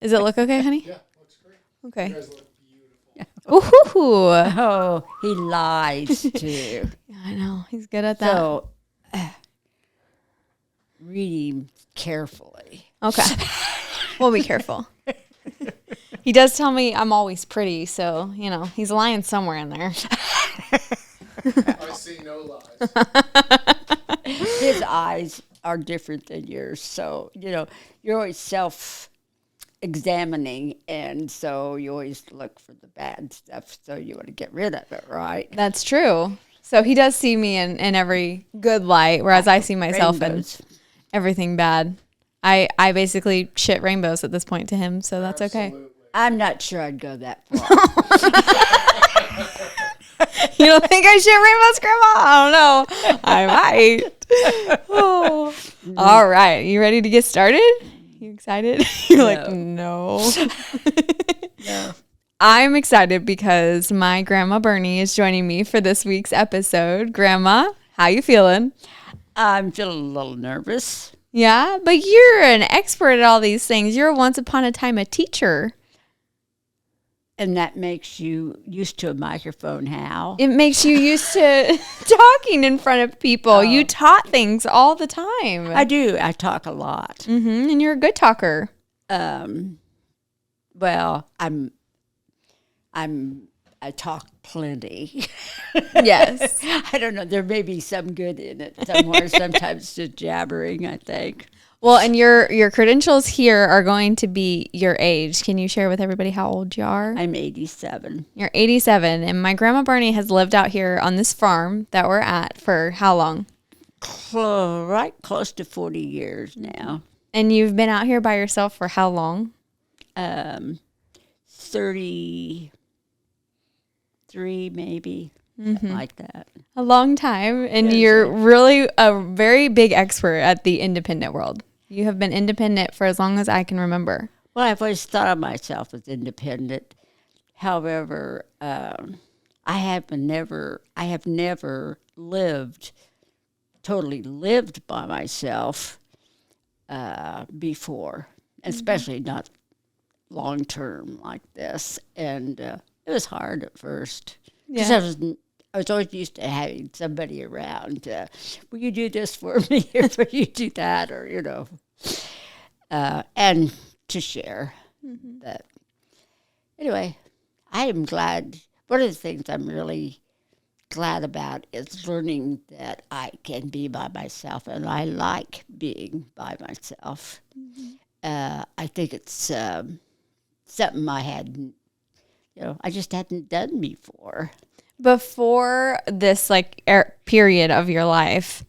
Does it look okay, honey? Yeah, looks great. Okay. You guys look beautiful. Ooh. Oh, he lies too. I know. He's good at that. So, read him carefully. Okay. We'll be careful. He does tell me I'm always pretty, so, he's lying somewhere in there. I see no lies. His eyes are different than yours. So, you're always self-examining, and so you always look for the bad stuff, so you want to get rid of it, right? That's true. So he does see me in every good light, whereas I see myself Rainbows. in everything bad. I basically shit rainbows at this point to him, so that's okay. Absolutely. I'm not sure I'd go that far. You don't think I shit rainbows, Grandma? I don't know. I might. Oh. All right. You ready to get started? You excited? You're like, no. No. I'm excited because my Grandma Bernie is joining me for this week's episode. Grandma, how you feeling? I'm feeling a little nervous. Yeah, but you're an expert at all these things. You're once upon a time a teacher. And that makes you used to a microphone, how? It makes you used to talking in front of people. You taught things all the time. I do. I talk a lot. And you're a good talker. Well, I talk plenty. Yes. I don't know. There may be some good in it somewhere. Sometimes just jabbering, I think. Well, and your credentials here are going to be your age. Can you share with everybody how old you are? I'm 87. You're 87, and my Grandma Bernie has lived out here on this farm that we're at for how long? Right close to 40 years now. And you've been out here by yourself for how long? 33 maybe, something like that. A long time, and Yes, you're sir. really a very big expert at the independent world. You have been independent for as long as I can remember. Well, I've always thought of myself as independent. However, I have never totally lived by myself before, especially not long term like this. And it was hard at first because I was always used to having somebody around. Will you do this for me? Or will you do that? Or, and to share. But anyway, I am glad. One of the things I'm really glad about is learning that I can be by myself, and I like being by myself. I think it's something I hadn't, I just hadn't done before. Before this period of your life,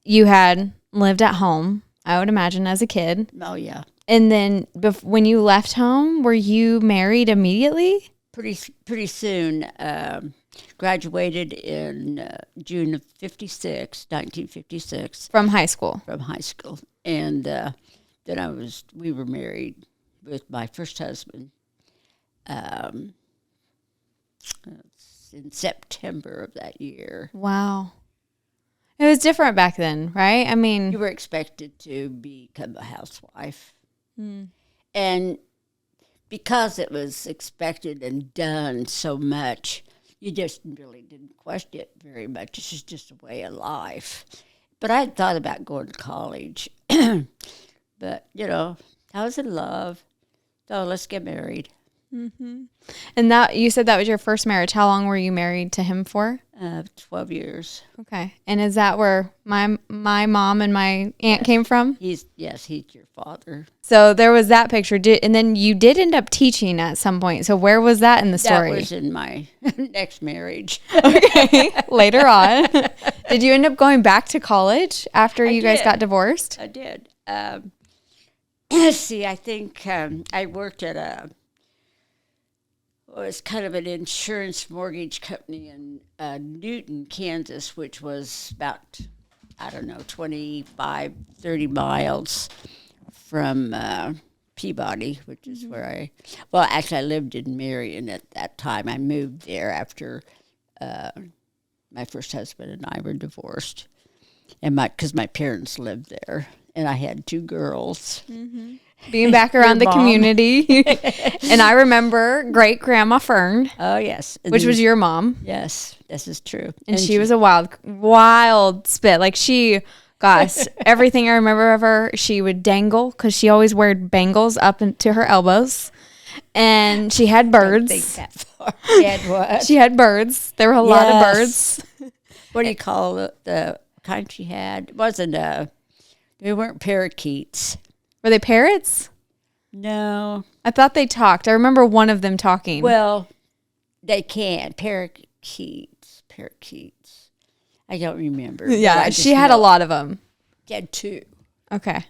you had lived at home, I would imagine, as a kid. Oh, yeah. And then when you left home, were you married immediately? Pretty soon. Graduated in June of 1956. From high school. From high school. And then we were married with my first husband in September of that year. Wow. It was different back then, right? I mean, You were expected to become a housewife. And because it was expected and done so much, you just really didn't question it very much. It's just a way of life. But I had thought about going to college. But, I was in love. So let's get married. and that you said that was your first marriage. How long were you married to him for? 12 years. Okay. And is that where my mom and my aunt came from? He's your father. So there was that picture. And then you did end up teaching at some point. So where was that in the story? That was in my next marriage. Okay. Later on. Did you end up going back to college after you guys did. got divorced? I did. See, I think I worked at it was kind of an insurance mortgage company in Newton, Kansas, which was about, 25, 30 miles from Peabody, which is where I lived in Marion at that time. I moved there after my first husband and I were divorced, and because my parents lived there, and I had two girls. being back around the mom. community. And I remember great grandma Fern, Oh, yes. And which was your mom. Yes, this is true. And she was a wild spit. Like gosh, everything I remember of her, she would dangle because she always wore bangles up into her elbows. And she had birds. Don't think that far. She had what? She had birds. There were a lot of birds. What do you call the kind she had? It wasn't they weren't parakeets. Were they parrots? No. I thought they talked. I remember one of them talking. Well, they can. Parakeets. I don't remember. Yeah, she had a lot of them. She had 2. Okay.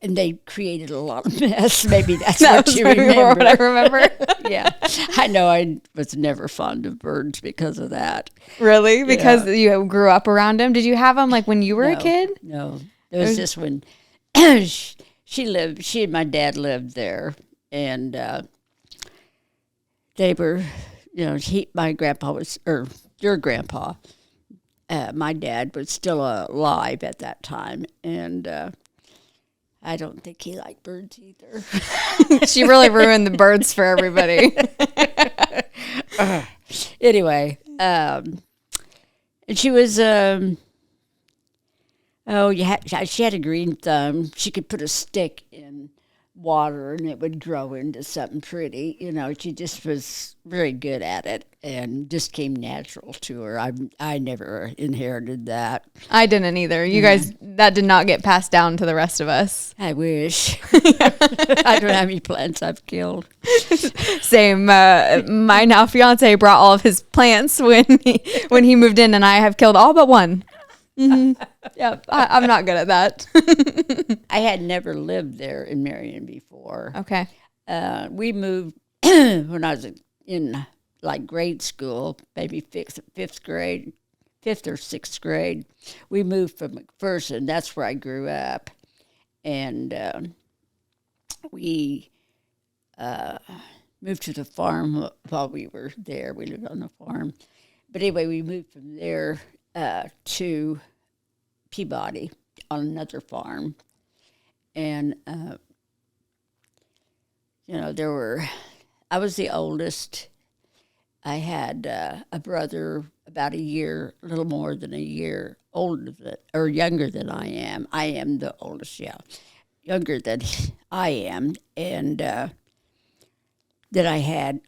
And they created a lot of mess. Maybe that's That what was you maybe more remember. what I remember. Yeah. I know I was never fond of birds because of that. Really? Because you grew up around them? Did you have them like when you were a kid? No. It was just when she and my dad lived there. And they were, my grandpa was, or your grandpa, my dad was still alive at that time. And I don't think he liked birds either. She really ruined the birds for everybody. Anyway, and she was, she had a green thumb. She could put a stick in water and it would grow into something pretty. She just was very good at it and just came natural to her. I never inherited that. I didn't either. You guys, that did not get passed down to the rest of us. I wish. I don't have any plants I've killed. Same. My now fiance brought all of his plants when he moved in, and I have killed all but one. Mm-hmm. Yeah, I'm not good at that. I had never lived there in Marion before. Okay. We moved when I was in like grade school, maybe fifth or sixth grade. We moved from McPherson. That's where I grew up. And we moved to the farm while we were there. We lived on the farm. But anyway, we moved from there to Peabody on another farm. And, I was the oldest. I had a brother about a little more than a year younger than I am. I am the oldest, younger than I am. And then I had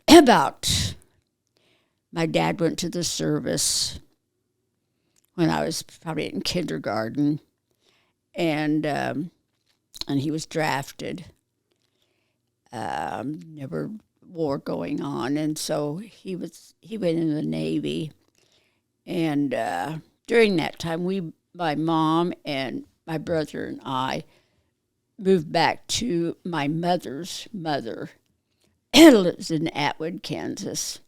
my dad went to the service when I was probably in kindergarten, and he was drafted. Never war going on, and so he went in the Navy. And during that time, my mom and my brother and I moved back to my mother's mother. It lives in Atwood, Kansas,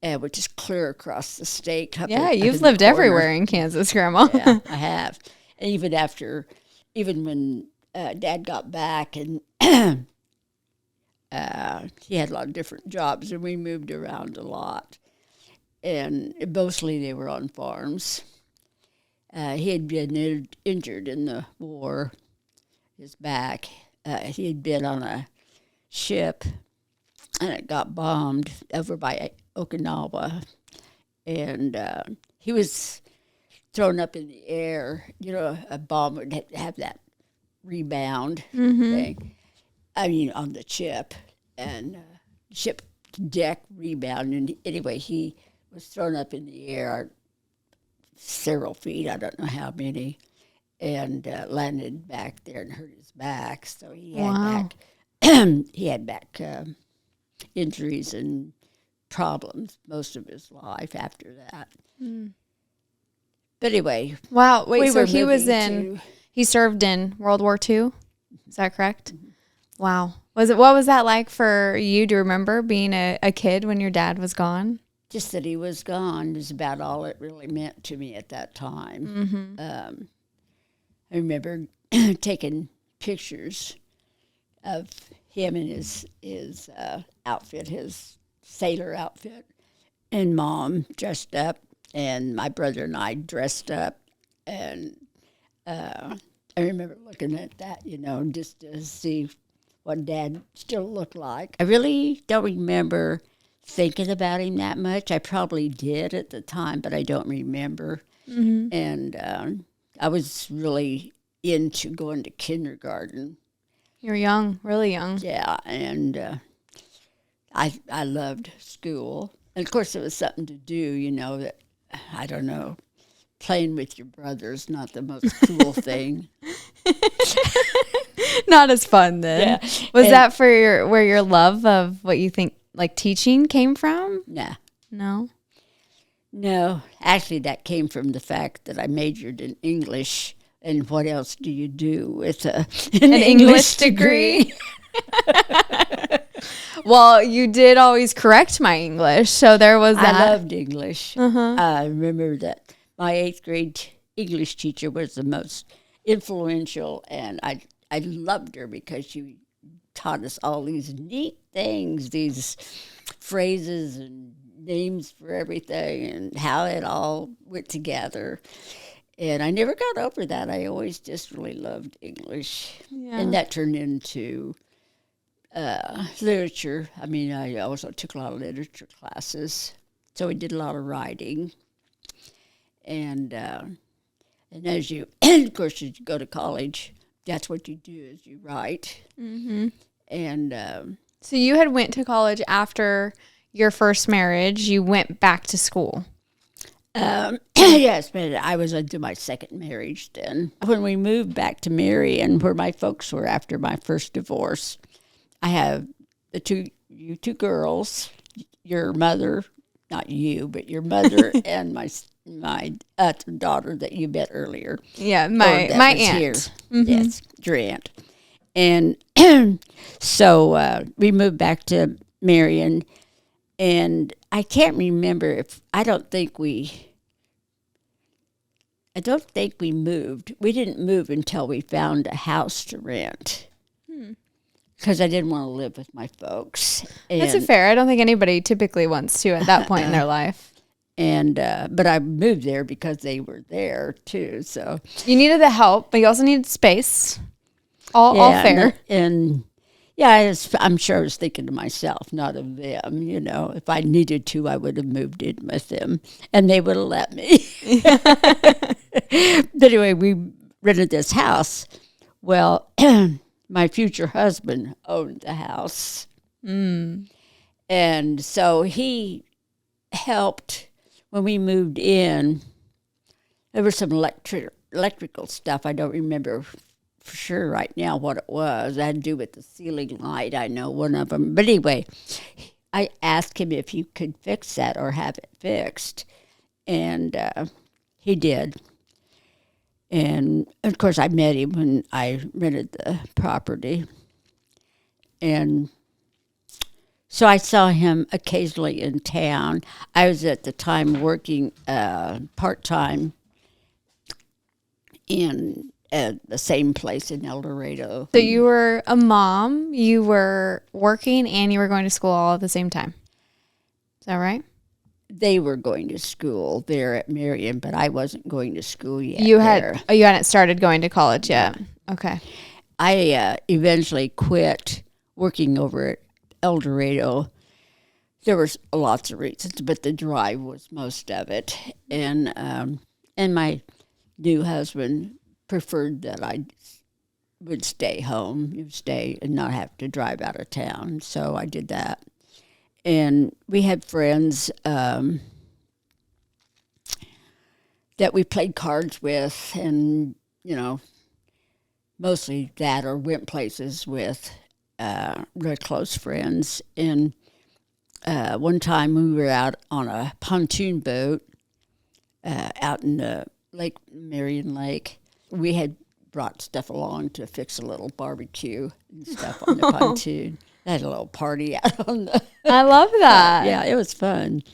which is clear across the state. You've lived everywhere in Kansas, Grandma. Yeah, I have. And even when Dad got back, and he had a lot of different jobs, and we moved around a lot. And mostly they were on farms. He had been injured in the war, his back. He had been on a ship, and it got bombed over by Okinawa. And he was thrown up in the air. A bomb would have that rebound thing. I mean, on the ship. And ship deck rebound. And anyway, he was thrown up in the air several feet, I don't know how many, and landed back there and hurt his back. So he had back injuries and problems most of his life after that. But anyway. Wow. Wait, so he served in World War II? Is that correct? Mm-hmm. Wow. What was that like for you? Do you remember being a kid when your dad was gone? Just that he was gone is about all it really meant to me at that time. Mm-hmm. I remember taking pictures of him in his outfit, his sailor outfit, and Mom dressed up, and my brother and I dressed up, and I remember looking at that, just to see what Dad still looked like. I really don't remember thinking about him that much. I probably did at the time, but I don't remember. Mm-hmm. And I was really into going to kindergarten. You're young, really young. Yeah, and I loved school. And, of course, it was something to do, that, I don't know, playing with your brother's not the most cool thing. Not as fun then. Yeah. Was that for where your love of what you think like teaching came from? Nah. No. No, actually, that came from the fact that I majored in English. And what else do you do with an English degree? Well, you did always correct my English, so there was that. I loved English. I remember that my 8th grade English teacher was the most influential, and I loved her because she taught us all these neat things, these phrases and names for everything, and how it all went together. And I never got over that. I always just really loved English. Yeah. And that turned into literature. I mean, I also took a lot of literature classes. So we did a lot of writing. And as you, of course, as you go to college, that's what you do is you write. Mm-hmm. And so you had went to college after your first marriage. You went back to school. yes, but I was into my second marriage then. When we moved back to Marion, where my folks were after my first divorce, I have you two girls, your mother, not you, but your mother and my daughter that you met earlier. Yeah, my aunt. Here. Mm-hmm. Yes, your aunt. And so we moved back to Marion, and I can't remember if I don't think we moved. We didn't move until we found a house to rent. Because I didn't want to live with my folks. That's fair. I don't think anybody typically wants to at that point in their life. And but I moved there because they were there too. So you needed the help, but you also needed space. All fair. And yeah, I'm sure I was thinking to myself, not of them. If I needed to, I would have moved in with them, and they would have let me. But anyway, we rented this house. Well, my future husband owned the house. And so he helped when we moved in. There was some electrical stuff. I don't remember for sure right now what it was. It had to do with the ceiling light. I know one of them. But anyway, I asked him if he could fix that or have it fixed. And he did. And, of course, I met him when I rented the property. And so I saw him occasionally in town. I was at the time working part-time in the same place in El Dorado. So you were a mom, you were working, and you were going to school all at the same time. Is that right? They were going to school there at Marion, but I wasn't going to school yet. You hadn't started going to college yet. Okay. I eventually quit working over at El Dorado. There was lots of reasons, but the drive was most of it. And my new husband preferred that I would stay home, stay and not have to drive out of town. So I did that. And we had friends that we played cards with, and, mostly that, or went places with really close friends. And one time we were out on a pontoon boat out in the Marion Lake. We had brought stuff along to fix a little barbecue and stuff on the pontoon. They had a little party out on the... I love that. Yeah, it was fun.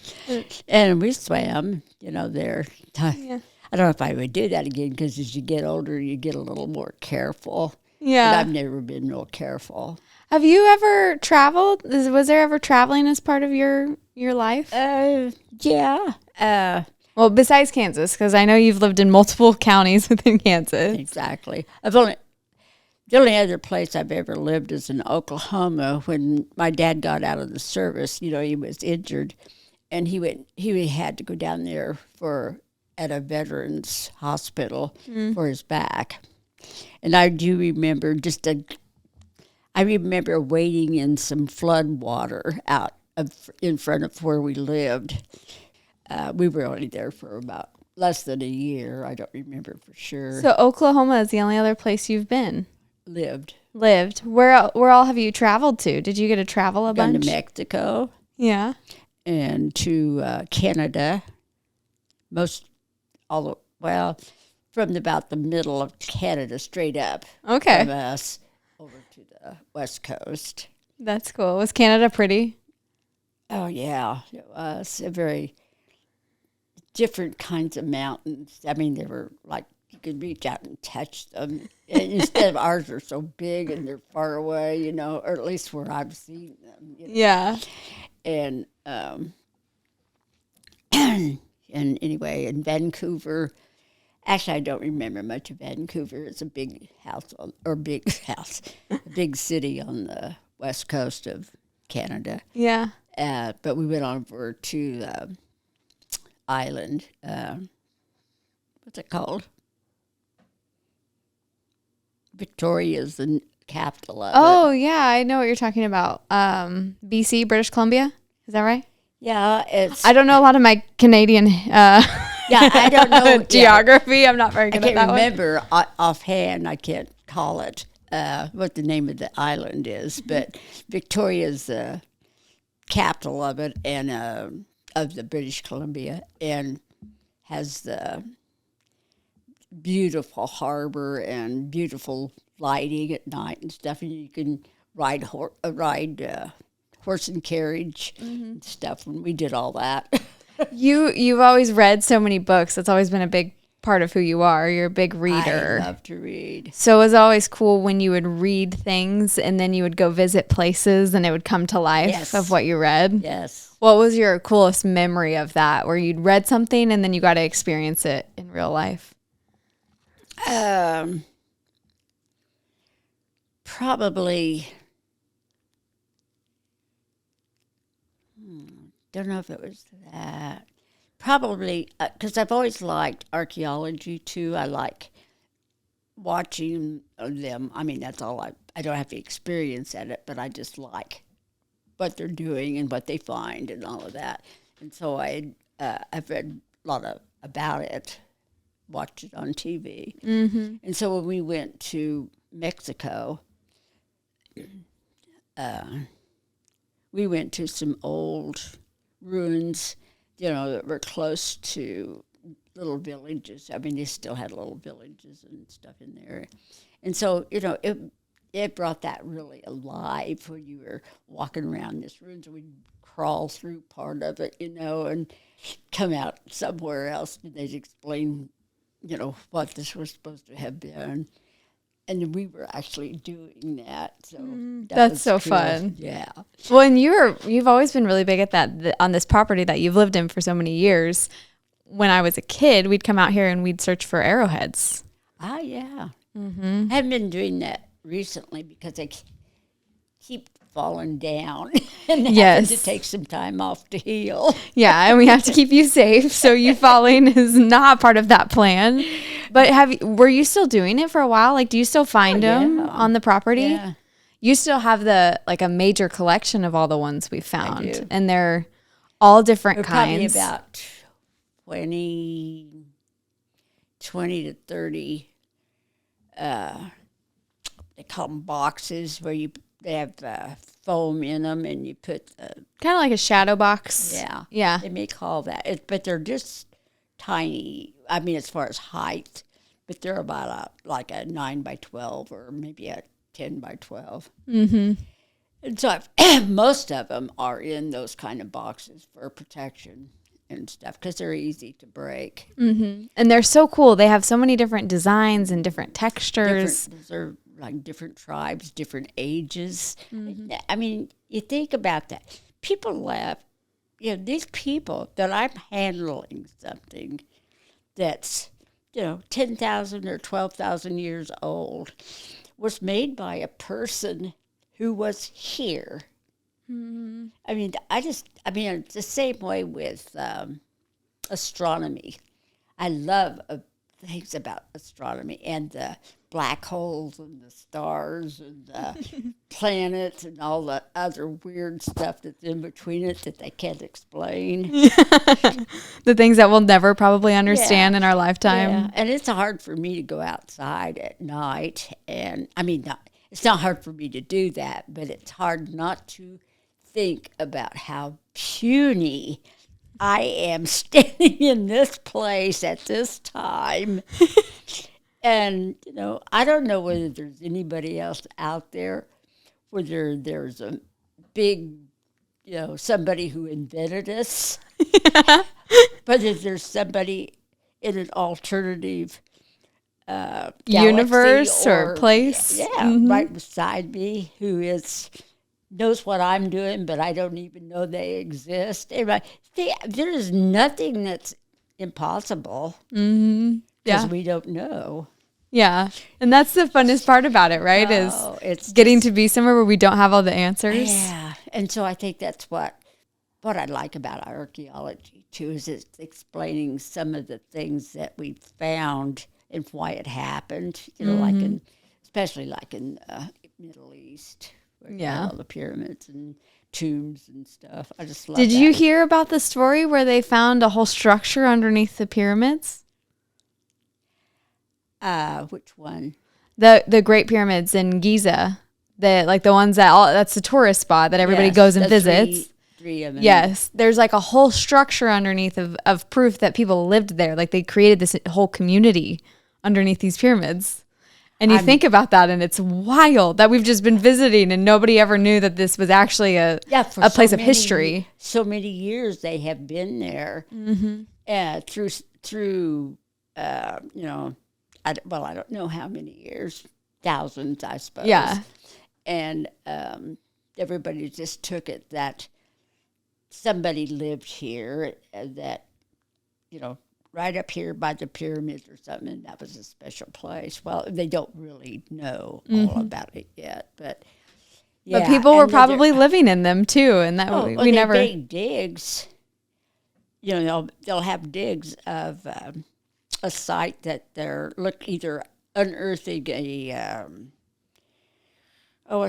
And we swam, there. Yeah. I don't know if I would do that again, because as you get older, you get a little more careful. Yeah. But I've never been real careful. Have you ever traveled? Was there ever traveling as part of your life? Yeah. Well, besides Kansas, because I know you've lived in multiple counties within Kansas. Exactly. The only other place I've ever lived is in Oklahoma. When my dad got out of the service, he was injured, and he had to go down there at a veterans hospital for his back. And I do remember I remember wading in some flood water in front of where we lived. We were only there for about less than a year. I don't remember for sure. So Oklahoma is the only other place you've been. Lived. Where all have you traveled to? Did you get to travel a bunch? Gone to Mexico. Yeah. And to Canada. From about the middle of Canada straight up. Okay. From us over to the west coast. That's cool. Was Canada pretty? Oh, yeah. It was a very different kinds of mountains. I mean, they were like, you could reach out and touch them. And instead of ours are so big and they're far away, or at least where I've seen them. Yeah. And and anyway, in Vancouver, actually, I don't remember much of Vancouver. It's a big big city on the west coast of Canada. Yeah. But we went over to island. What's it called? Victoria's the capital of it. Oh, yeah. I know what you're talking about. BC, British Columbia. Is that right? Yeah, I don't know a lot of my Canadian I don't know geography. I'm not very I good can't at that remember offhand. I can't call it what the name of the island is, but Victoria's the capital of it and of the British Columbia, and has the beautiful harbor and beautiful lighting at night and stuff, and you can ride horse and carriage and stuff. And we did all that. You've always read so many books. That's always been a big part of who you are. You're a big reader. I love to read. So it was always cool when you would read things and then you would go visit places and it would come to life of what you read. Yes. What was your coolest memory of that, where you'd read something and then you got to experience it in real life? Probably, don't know if it was that. Probably, because I've always liked archaeology too. I like watching them. I mean, that's all I don't have to experience at it, but I just like what they're doing and what they find and all of that. And so I've read a lot about it, watched it on TV. Mm-hmm. And so when we went to Mexico, we went to some old ruins, that were close to little villages. I mean, they still had little villages and stuff in there. And so, it brought that really alive when you were walking around this ruins, and we'd crawl through part of it, and come out somewhere else, and they'd explain, what this was supposed to have been. And we were actually doing that, so that's so cool. Fun. Yeah. Well, and you've always been really big at that on this property that you've lived in for so many years. When I was a kid, we'd come out here and we'd search for arrowheads. Ah, yeah. Mm-hmm. I haven't been doing that recently because I keep falling down and having to take some time off to heal. Yeah, and we have to keep you safe, so you falling is not part of that plan. But were you still doing it for a while? Like, do you still find them on the property? Yeah. You still have a major collection of all the ones we found. I do. And they're all different kinds. Probably about 20 to 30, they call them boxes, where they have foam in them, and you put kind of like a shadow box. Yeah. They may call that. But they're just tiny. I mean, as far as height, but they're about like a 9 by 12 or maybe a 10 by 12. Mm-hmm. And so most of them are in those kind of boxes for protection and stuff because they're easy to break. Mm-hmm. And they're so cool. They have so many different designs and different textures. Those are like different tribes, different ages. Mm-hmm. I mean, you think about that. People left these people that I'm handling something that's, 10,000 or 12,000 years old was made by a person who was here. I mean, it's the same way with astronomy. I love things about astronomy and the black holes and the stars and the planets and all the other weird stuff that's in between it that they can't explain. The things that we'll never probably understand in our lifetime. Yeah, and it's hard for me to go outside at night. And it's not hard for me to do that, but it's hard not to think about how puny I am standing in this place at this time. And, I don't know whether there's anybody else out there, whether there's a big, somebody who invented us, whether there's somebody in an alternative universe or place. Right beside me who knows what I'm doing, but I don't even know they exist. Anyway, there is nothing that's impossible because we don't know. Yeah, and that's the funnest part about it, right? It's getting to be somewhere where we don't have all the answers. Yeah, and so I think that's what I like about archaeology too, is it's explaining some of the things that we found and why it happened. Especially like in the Middle East. All the pyramids and tombs and stuff. I just love Did you hear about the story where they found a whole structure underneath the pyramids? Which one? The Great Pyramids in Giza. The ones that's the tourist spot that everybody goes and visits. Three of them. Yes. There's like a whole structure underneath of proof that people lived there. Like they created this whole community underneath these pyramids. And you think about that, and it's wild that we've just been visiting, and nobody ever knew that this was actually a place of history. So many years they have been there, through I don't know how many years, thousands, I suppose. Yeah, and everybody just took it that somebody lived here, that right up here by the pyramids or something, and that was a special place. Well, they don't really know all about it yet, but but people were probably living in them too, and that we never make digs. They'll have digs of a site that they're either unearthing a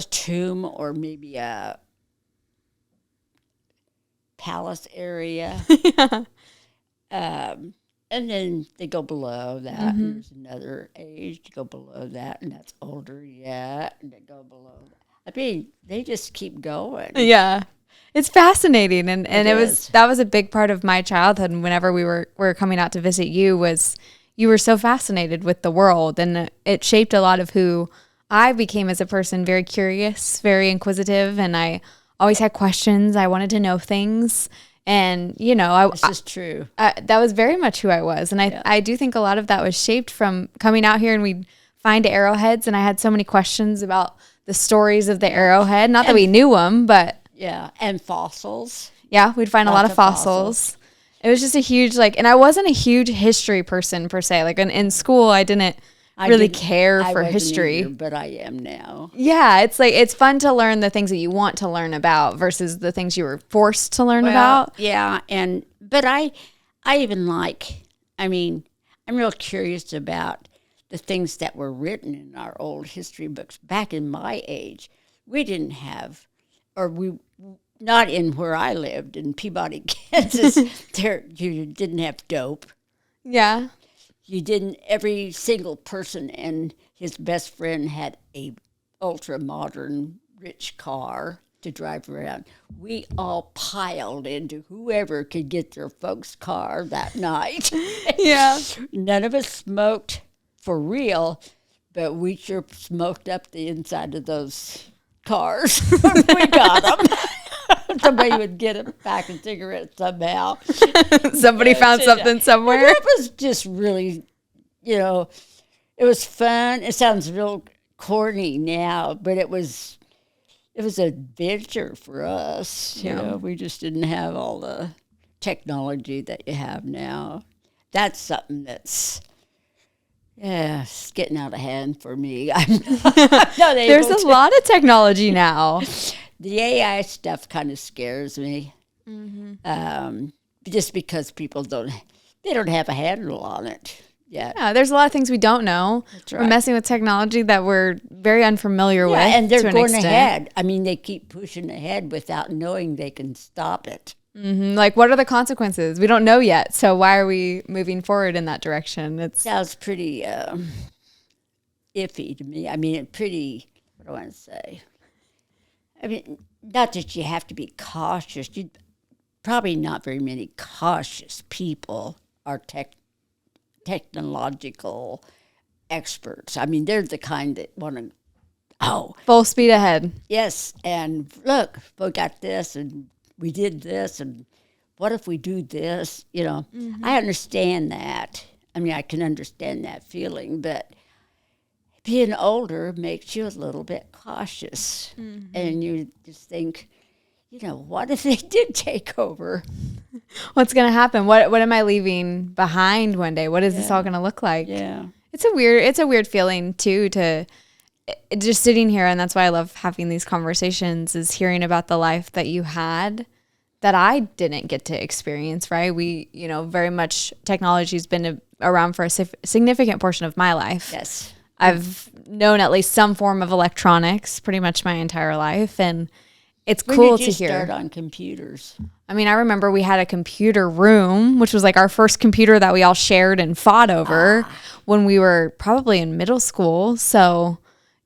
tomb or maybe a palace area. And then they go below that, and there's another age to go below that, and that's older yet, and they go below that. They just keep going. Yeah. It's fascinating, and that was a big part of my childhood. And whenever we were coming out to visit you, was you were so fascinated with the world, and it shaped a lot of who I became as a person. Very curious, very inquisitive, and I always had questions. I wanted to know things. And, this is true. That was very much who I was. And I do think a lot of that was shaped from coming out here, and we'd find arrowheads. And I had so many questions about the stories of the arrowhead. Not that we knew them, but. Yeah. And fossils. Yeah. We'd find a lot of fossils. It was just a huge, and I wasn't a huge history person per se. Like in school, I didn't really care for history. Either, but I am now. Yeah, it's fun to learn the things that you want to learn about versus the things you were forced to learn about. Yeah, but I even I'm real curious about the things that were written in our old history books. Back in my age, we didn't have, not in where I lived in Peabody, Kansas. You didn't have dope. Yeah. You didn't. Every single person and his best friend had a ultra modern, rich car to drive around. We all piled into whoever could get their folks' car that night. Yeah. None of us smoked for real, but we sure smoked up the inside of those cars when we got them. Somebody would get a pack of cigarettes somehow. Somebody found something somewhere. That was just really, it was fun. It sounds real corny now, but it was it was an adventure for us. You know, we just didn't have all the technology that you have now. That's something that's, yeah, it's getting out of hand for me. I'm not There's a lot of technology now. The AI stuff kind of scares me. Just because people don't have a handle on it yet. Yeah, there's a lot of things we don't know. That's We're right. messing with technology that we're very unfamiliar with. And they're to an going extent. ahead. I mean, they keep pushing ahead without knowing they can stop it. Like, what are the consequences? We don't know yet. So why are we moving forward in that direction? It's Sounds pretty iffy to me. I mean, pretty, what do I want to say? I mean, not that you have to be cautious. Probably not very many cautious people are technological experts. I mean, they're the kind that want to, full speed ahead. yes, and look, we got this, and we did this, and what if we do this? You know, I understand that. I mean, I can understand that feeling, but being older makes you a little bit cautious. And you just think, you know, what if they did take over? What's going to happen? What am I leaving behind one day? What is this all going to look like? Yeah. It's a weird feeling too, to just sitting here. And that's why I love having these conversations, is hearing about the life that you had that I didn't get to experience, right? We, very much technology's been around for a significant portion of my life. Yes. I've known at least some form of electronics pretty much my entire life. And it's When cool did to you hear. start on computers? I mean, I remember we had a computer room, which was like our first computer that we all shared and fought over when we were probably in middle school. So,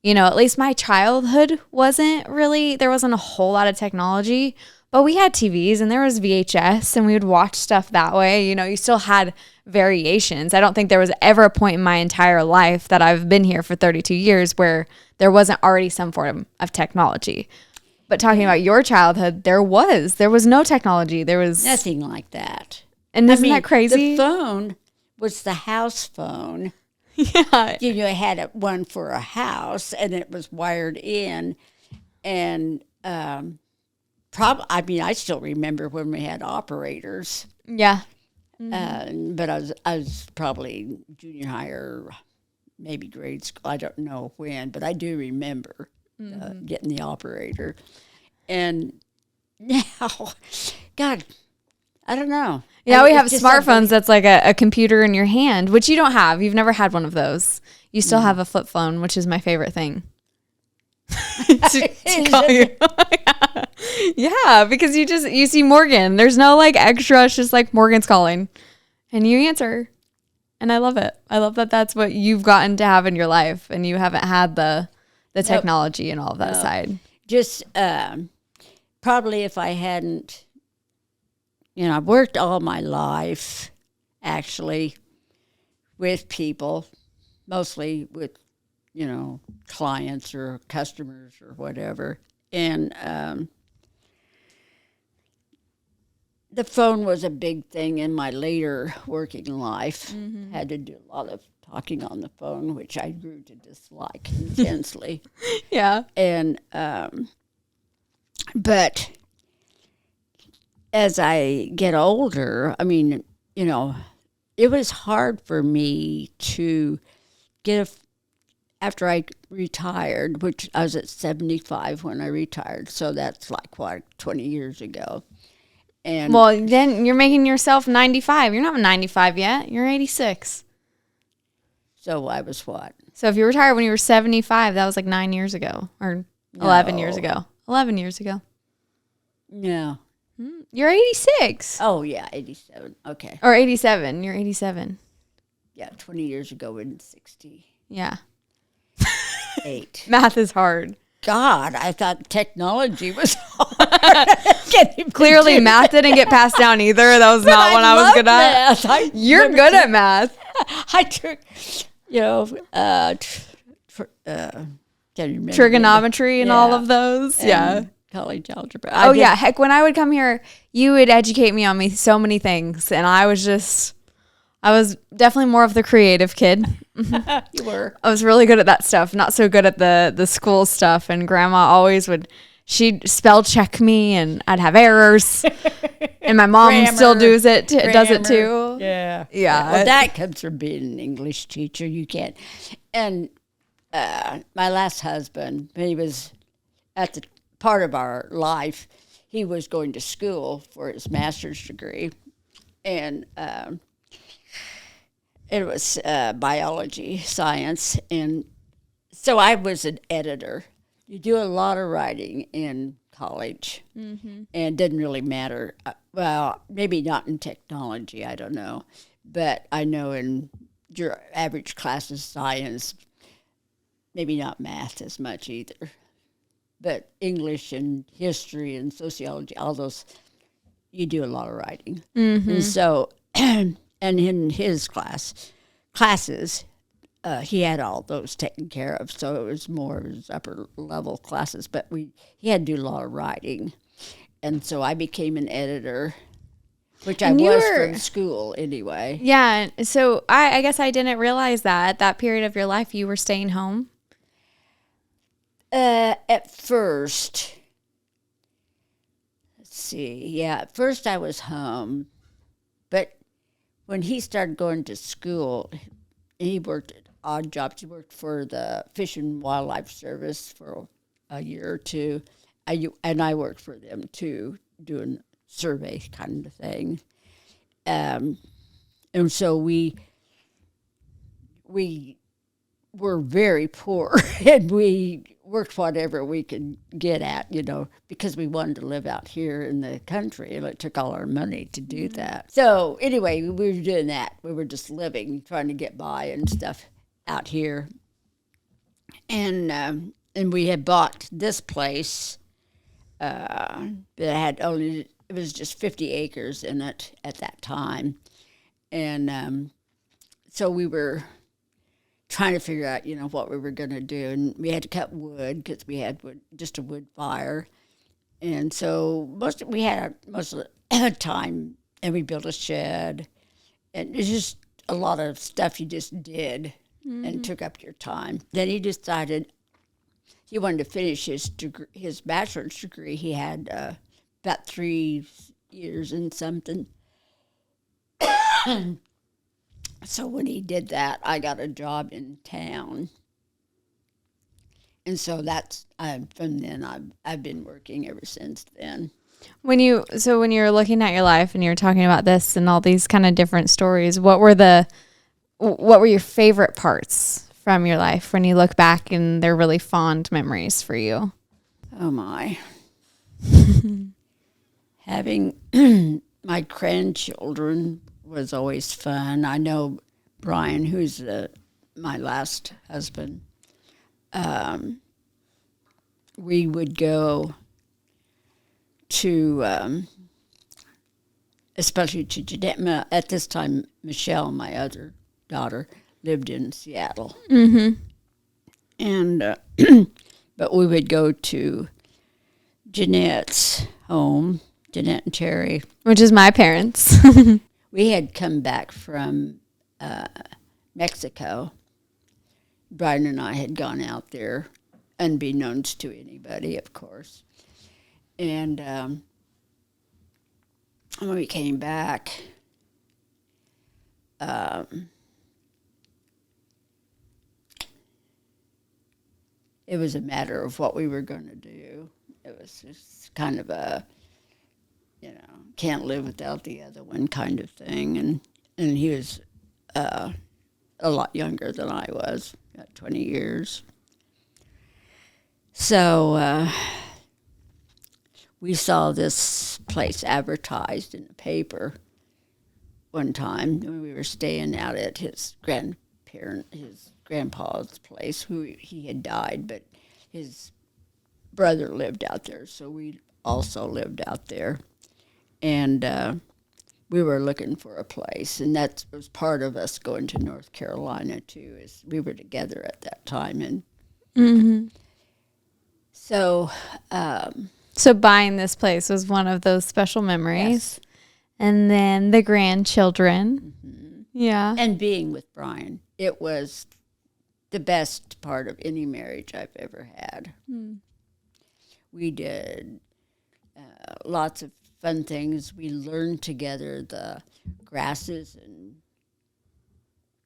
at least my childhood there wasn't a whole lot of technology, but we had TVs and there was VHS and we would watch stuff that way. You still had variations. I don't think there was ever a point in my entire life that I've been here for 32 years where there wasn't already some form of technology. But talking about your childhood, there was no technology. There was Nothing like that. And isn't that crazy? The phone was the house phone. Yeah. You had one for a house, and it was wired in. And I still remember when we had operators. Yeah. But I was probably junior high or maybe grade school. I don't know when, but I do remember getting the operator. And now, God, I don't know. Yeah, we have smartphones that's like a computer in your hand, which you don't have. You've never had one of those. You still have a flip phone, which is my favorite thing. to call you. Yeah, because you see Morgan. There's no like extra. It's just like Morgan's calling and you answer. And I love it. I love that that's what you've gotten to have in your life and you haven't had the technology and all of that side. Just probably if I hadn't, I've worked all my life actually with people, mostly with, clients or customers or whatever. And the phone was a big thing in my later working life. Had to do a lot of talking on the phone, which I grew to dislike intensely. Yeah. And but as I get older, I mean, it was hard for me to after I retired, which I was at 75 when I retired, so that's like 20 years ago. And well, then you're making yourself 95. You're not 95 yet. You're 86. So I was what? So if you retired when you were 75, that was like 9 years ago or 11 years ago. 11 years ago. No. You're 86. Oh, yeah, 87. Okay. Or 87. You're 87. Yeah, 20 years ago in 68. Yeah. Math is hard. God, I thought technology was hard. Clearly, math didn't get passed down either. That was not what I was good at. You're good at math. I took, trigonometry and all of those. And yeah. College algebra. Yeah. Heck, when I would come here, you would educate me on so many things. And I was definitely more of the creative kid. You were. I was really good at that stuff. Not so good at the school stuff. And grandma always would she'd spell check me and I'd have errors. And my mom Grammar, still does it too. Yeah. Yeah. Well, that comes from being an English teacher. You can't. And my last husband, when he was at the part of our life, he was going to school for his master's degree. And it was biology, science. And so I was an editor. You do a lot of writing in college, and it didn't really matter. Well, maybe not in technology, I don't know. But I know in your average classes, science, maybe not math as much either. But English and history and sociology, all those, you do a lot of writing. And so, and in his classes, he had all those taken care of, so it was more of his upper level classes. But he had to do a lot of writing, and so I became an editor, which I was from school anyway. Yeah. So I guess I didn't realize that at that period of your life you were staying home. At first, let's see. Yeah, at first I was home, but when he started going to school, he worked at odd jobs. He worked for the Fish and Wildlife Service for a year or two. I worked for them too, doing survey kind of thing. And so we were very poor, and we worked whatever we could get at, because we wanted to live out here in the country, and it took all our money to do that. So anyway, we were doing that. We were just living, trying to get by and stuff out here. And we had bought this place that had it was just 50 acres in it at that time. And so we were trying to figure out, what we were going to do. And we had to cut wood because we had just a wood fire. And so we had most of the time, and we built a shed. And it's just a lot of stuff you just did and took up your time. Then he decided he wanted to finish his bachelor's degree. He had about 3 years and something. So when he did that, I got a job in town. And so from then I've been working ever since then. When you're looking at your life and you're talking about this and all these kind of different stories, what were your favorite parts from your life when you look back and they're really fond memories for you? Oh my. Having my grandchildren was always fun. I know Brian, who's my last husband, we would go to, especially to Jeanette. At this time, Michelle, my other daughter, lived in Seattle. Mm-hmm. And, but we would go to Jeanette's home, Jeanette and Terry. Which is my parents. We had come back from Mexico. Brian and I had gone out there, unbeknownst to anybody, of course. And when we came back, it was a matter of what we were going to do. It was just kind of a, can't live without the other one kind of thing. And he was a lot younger than I was, about 20 years. So we saw this place advertised in the paper one time when we were staying out at his grandpa's place, who he had died, but his brother lived out there, so we also lived out there. And we were looking for a place, and that was part of us going to North Carolina, too, is we were together at that time. And so buying this place was one of those special memories. Yes. And then the grandchildren. Mm-hmm. Yeah. And being with Brian. It was the best part of any marriage I've ever had. Mm. We did lots of fun things. We learned together the grasses and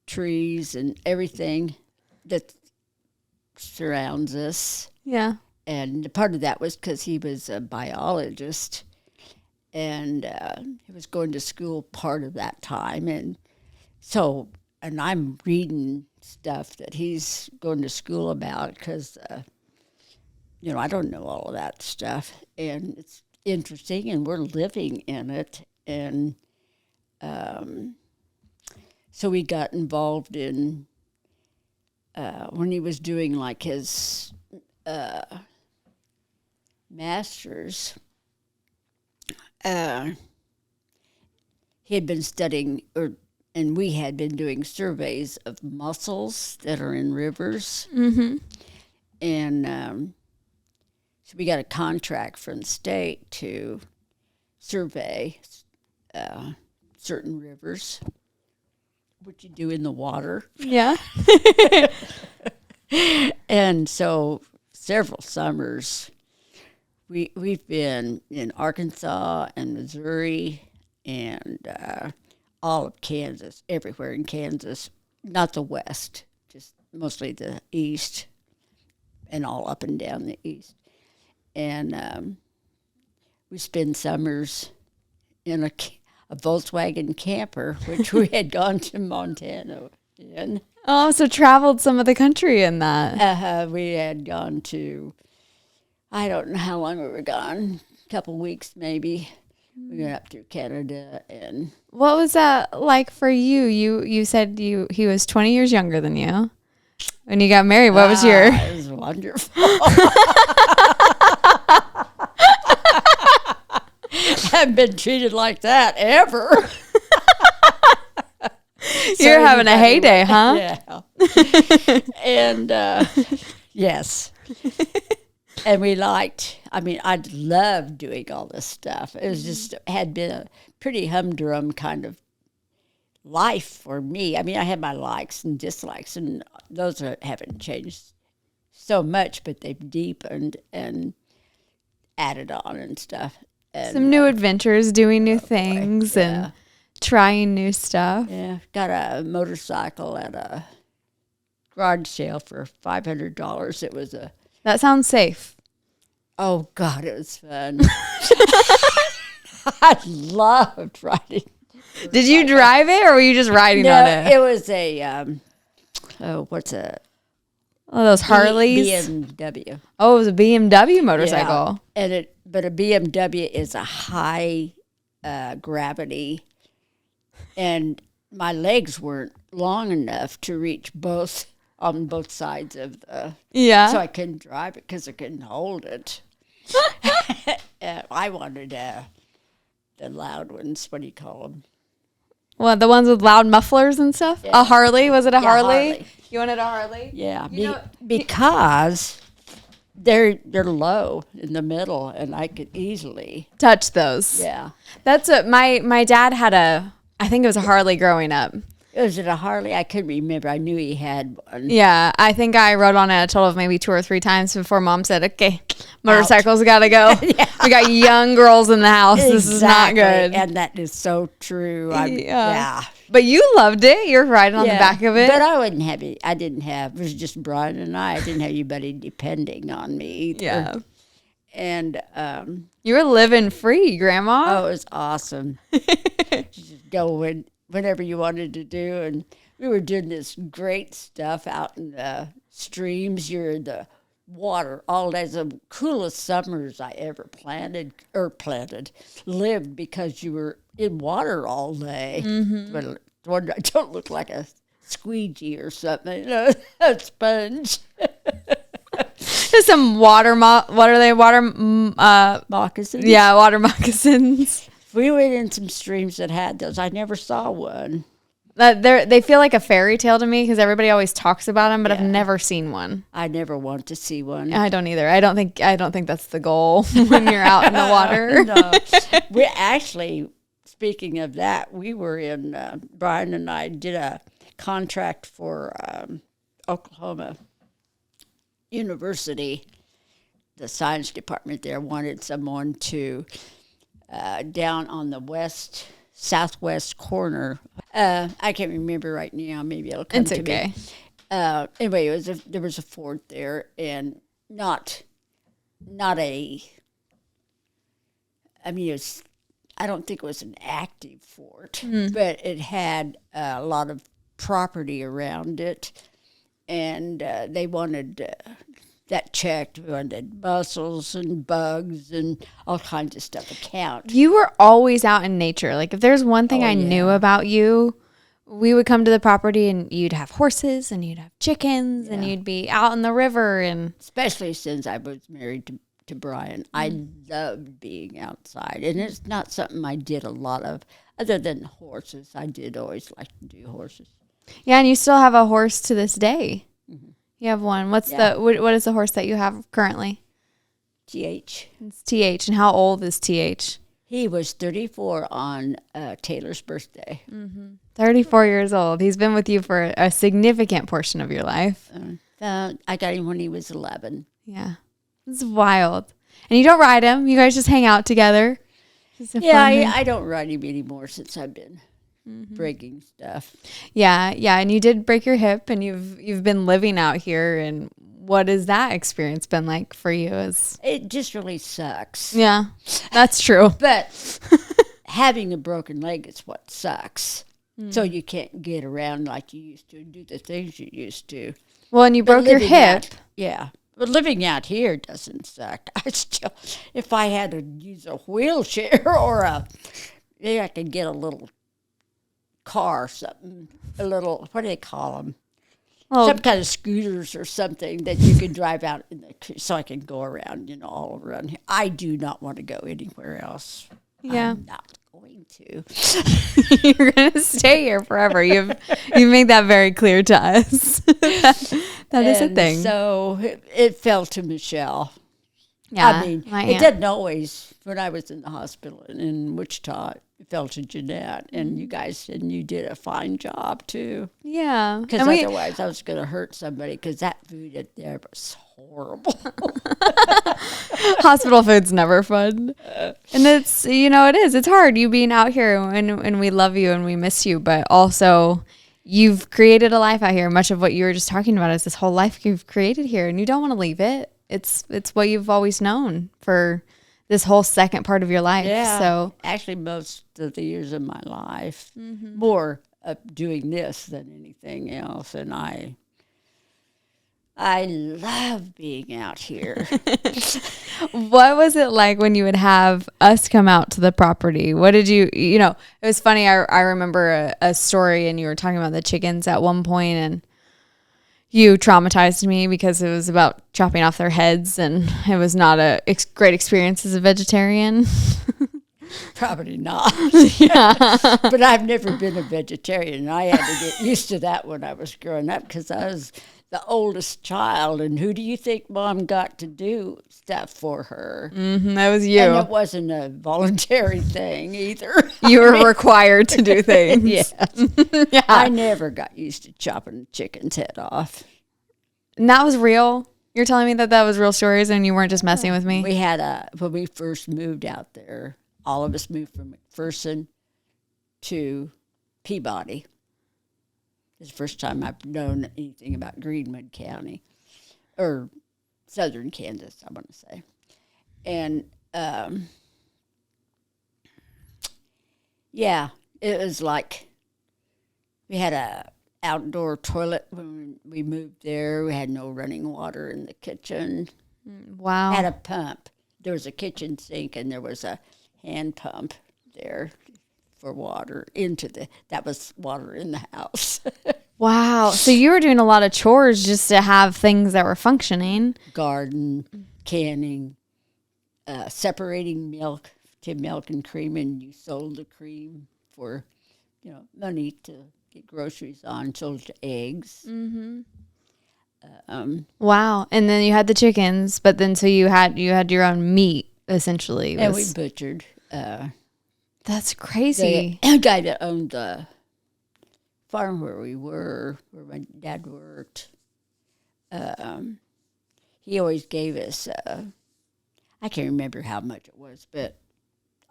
trees and everything that surrounds us. Yeah. And part of that was because he was a biologist, and he was going to school part of that time. And so, and I'm reading stuff that he's going to school about because, I don't know all of that stuff. And it's interesting, and we're living in it. And so we got involved in, when he was doing like his master's, he had been studying, and we had been doing surveys of mussels that are in rivers. Mm-hmm. And so we got a contract from the state to survey certain rivers, what you do in the water. Yeah. And so several summers, we've been in Arkansas and Missouri and all of Kansas, everywhere in Kansas, not the West, just mostly the East and all up and down the East. And we spend summers in a Volkswagen camper, which we had gone to Montana in. Oh, so traveled some of the country in that. We had gone to, I don't know how long we were gone, a couple weeks maybe. We went up through Canada. And What was that like for you? You said he was 20 years younger than you. When you got married, what was your... It was wonderful. Haven't been treated like that ever. You're having a heyday, huh? Yeah. And yes. And we liked, I loved doing all this stuff. It was just, had been a pretty humdrum kind of life for me. I had my likes and dislikes, and those haven't changed so much, but they've deepened and added on and stuff. And, Some new adventures, doing new things and trying new stuff. Yeah, got a motorcycle at a garage sale for $500. It was a... That sounds safe. Oh, God, it was fun. I loved riding. Did you drive it, or were you just riding on it? It was a, what's a... Oh, those Harleys? BMW. Oh, it was a BMW motorcycle. Yeah, but a BMW is a high gravity, and my legs weren't long enough to reach on both sides of the... Yeah. So I couldn't drive it because I couldn't hold it. I wanted the loud ones. What do you call them? What, the ones with loud mufflers and stuff? Yeah. A Harley? Was it a Harley? Harley. You wanted a Harley? Yeah, You because they're low in the middle, and I could easily... Touch those. Yeah. That's what my dad had I think it was a Harley growing up. Was it a Harley? I couldn't remember. I knew he had one. Yeah, I think I rode on it a total of maybe 2 or 3 times before Mom said, okay, motorcycles got to go. Yeah. We got young girls in the house. Exactly. This is not good. And that is so true. Yeah. But you loved it. You were riding on the back of it. But I wouldn't have it. It was just Brian and I. I didn't have anybody depending on me either. Yeah. And you were living free, Grandma. oh, it was awesome. You just go whenever you wanted to do. And we were doing this great stuff out in the streams. You're in the water all day. It's the coolest summers I ever lived, because you were in water all day. Mm-hmm. But I don't look like a squeegee or something, a sponge. Just some what are they? Moccasins. Yeah, water moccasins. We went in some streams that had those. I never saw one. They feel like a fairy tale to me because everybody always talks about them, but I've never seen one. I never want to see one. I don't either. I don't think that's the goal when you're out in the water. No. We actually, speaking of that, we were in, Brian and I did a contract for Oklahoma University, the science department there wanted someone to down on the southwest corner. I can't remember right now. Maybe it'll come It's to okay. me. Anyway, there was a fort there, and not a. I mean, I don't think it was an active fort, but it had a lot of property around it, and they wanted that checked. We wanted mussels and bugs and all kinds of stuff to count. You were always out in nature. Like if there's one thing I knew about you, we would come to the property and you'd have horses and you'd have chickens and you'd be out in the river and especially since I was married to Brian, I loved being outside, and it's not something I did a lot of other than horses. I did always like to do horses. yeah, and you still have a horse to this day. You have one. What is the horse that you have currently? TH. It's TH. And how old is TH? He was 34 on Taylor's birthday. 34 years old. He's been with you for a significant portion of your life. I got him when he was 11. Yeah. It's wild. And you don't ride him. You guys just hang out together. Yeah, I don't ride him anymore since I've been breaking stuff. Yeah, yeah. And you did break your hip and you've been living out here. And what has that experience been like for you? It just really sucks. Yeah, that's true. But having a broken leg is what sucks. So you can't get around like you used to and do the things you used to. Well, and you broke your hip. Yeah. But living out here doesn't suck. I still, if I had to use a wheelchair or maybe I could get a little car or something, a little, what do they call them? Oh. Some kind of scooters or something that you can drive out so I can go around, all around here. I do not want to go anywhere else. Yeah. I'm not going to. You're gonna stay here forever. You made that very clear to us. that is a thing. So it fell to Michelle. Yeah, I mean, my it aunt. didn't always. When I was in the hospital in Wichita, it fell to Jeanette, and you guys and you did a fine job too. Yeah, Because and otherwise, I was going to hurt somebody. Because that food in there was horrible. hospital food's never fun, and it's it is. It's hard. You being out here, and we love you and we miss you, but also you've created a life out here. Much of what you were just talking about is this whole life you've created here, and you don't want to leave it. It's what you've always known for this whole second part of your life. Yeah. So Actually, most of the years of my life, more of doing this than anything else, and I love being out here. what was it like when you would have us come out to the property? What did it was funny. I remember a story and you were talking about the chickens at one point and you traumatized me because it was about chopping off their heads and it was not a great experience as a vegetarian. Probably not. Yeah. But I've never been a vegetarian. I had to get used to that when I was growing up because I was the oldest child. And who do you think Mom got to do stuff for her? That was you. And it wasn't a voluntary thing either. You were required to do things. Yes. Yeah. I never got used to chopping a chicken's head off. And that was real. You're telling me that was real stories and you weren't just messing with me? We had when we first moved out there, all of us moved from McPherson to Peabody. It's the first time I've known anything about Greenwood County, or southern Kansas, I want to say. And, yeah, it was like we had a outdoor toilet when we moved there. We had no running water in the kitchen. Wow. Had a pump. There was a kitchen sink and there was a hand pump there for water that was water in the house. Wow. So you were doing a lot of chores just to have things that were functioning. Garden, canning, separating milk to milk and cream, and you sold the cream for, money to get groceries on, sold to eggs. Mm-hmm. Wow. And then you had the chickens, but then so you had your own meat essentially. And we butchered. That's crazy. The guy that owned the farm where my dad worked, he always gave us I can't remember how much it was, but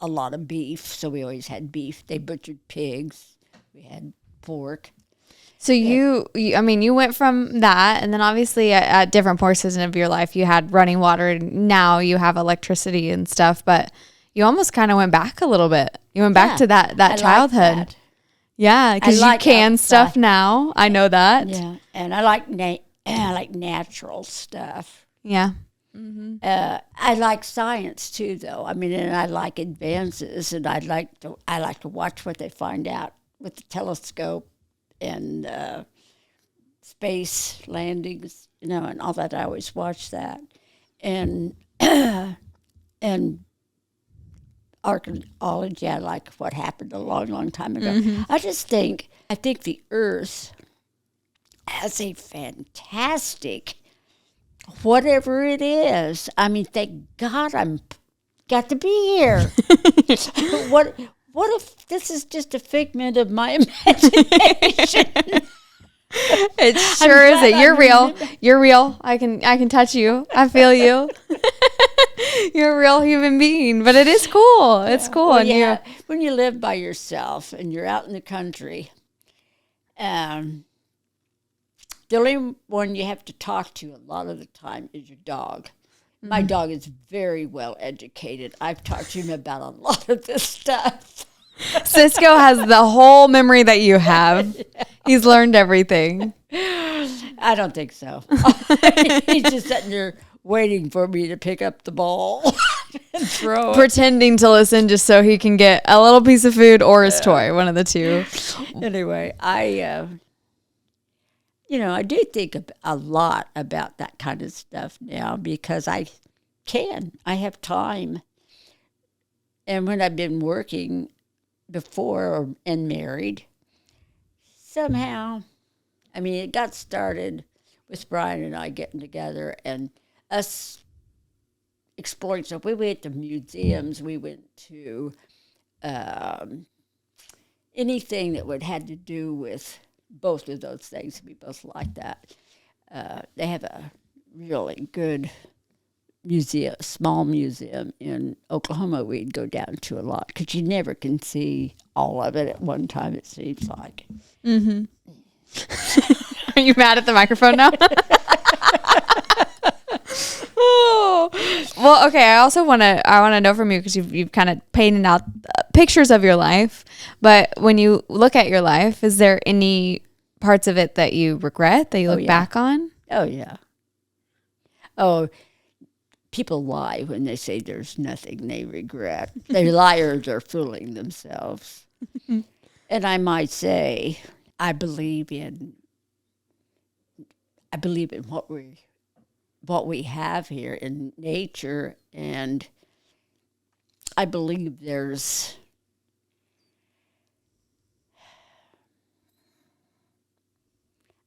a lot of beef. So we always had beef. They butchered pigs. We had pork. So I mean, you went from that, and then obviously at different portions of your life, you had running water, and now you have electricity and stuff. But you almost kind of went back a little bit. You went back to that I childhood. like that. Yeah, because you can outside. stuff now. I know that. Yeah, and I like I like natural stuff. Yeah. I like science too, though. I mean, and I like advances, and I like to watch what they find out with the telescope and space landings, and all that. I always watch that, and and archaeology. I like what happened a long, long time ago. I think the Earth has a fantastic whatever it is. I mean, thank God I'm got to be here. What if this is just a figment of my imagination? It sure is. You're real. You're real. I can touch you. I feel you. You're a real human being, but it is cool. It's cool. Well, And when you live by yourself and you're out in the country, the only one you have to talk to a lot of the time is your dog. My dog is very well educated. I've talked to him about a lot of this stuff. Cisco has the whole memory that you have. He's learned everything. I don't think so. He's just sitting there waiting for me to pick up the ball and throw it. Pretending to listen just so he can get a little piece of food or his toy, one of the two. Anyway, I do think a lot about that kind of stuff now because I have time. And when I've been working before and married, somehow, I mean, it got started with Brian and I getting together and us exploring stuff. We went to museums. We went to anything that would had to do with both of those things. We both like that. They have a really good museum, small museum in Oklahoma. We'd go down to a lot because you never can see all of it at one time. It seems like. Mm-hmm. Are you mad at the microphone now? Oh. Well, okay. I want to know from you because you've kind of painted out pictures of your life. But when you look at your life, is there any parts of it that you regret that you look back on? Oh yeah. Oh, people lie when they say there's nothing they regret. They liars are fooling themselves. And I might say, I believe in what we have here in nature, and I believe there's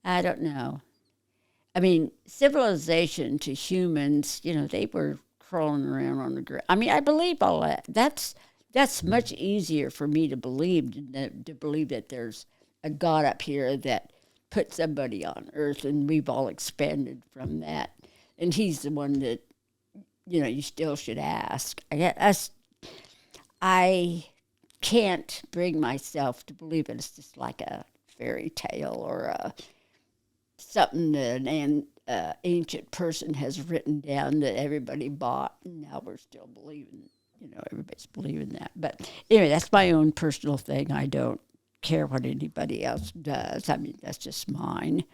I don't know. I mean, civilization to humans, they were crawling around on the ground. I mean, I believe all that. That's much easier for me to believe than to believe that there's a God up here that put somebody on earth and we've all expanded from that. And he's the one that, you still should ask. I can't bring myself to believe it. It's just like a fairy tale or something that an ancient person has written down that everybody bought, and now we're still believing, everybody's believing that. But anyway, that's my own personal thing. I don't care what anybody else does. I mean, that's just mine.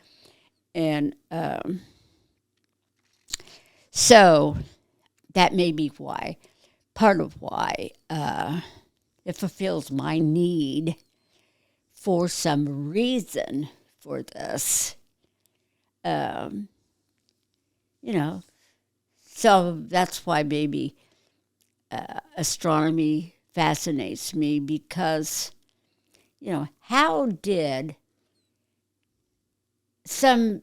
And so that may be part of why it fulfills my need for some reason for this. So that's why maybe astronomy fascinates me because, how did some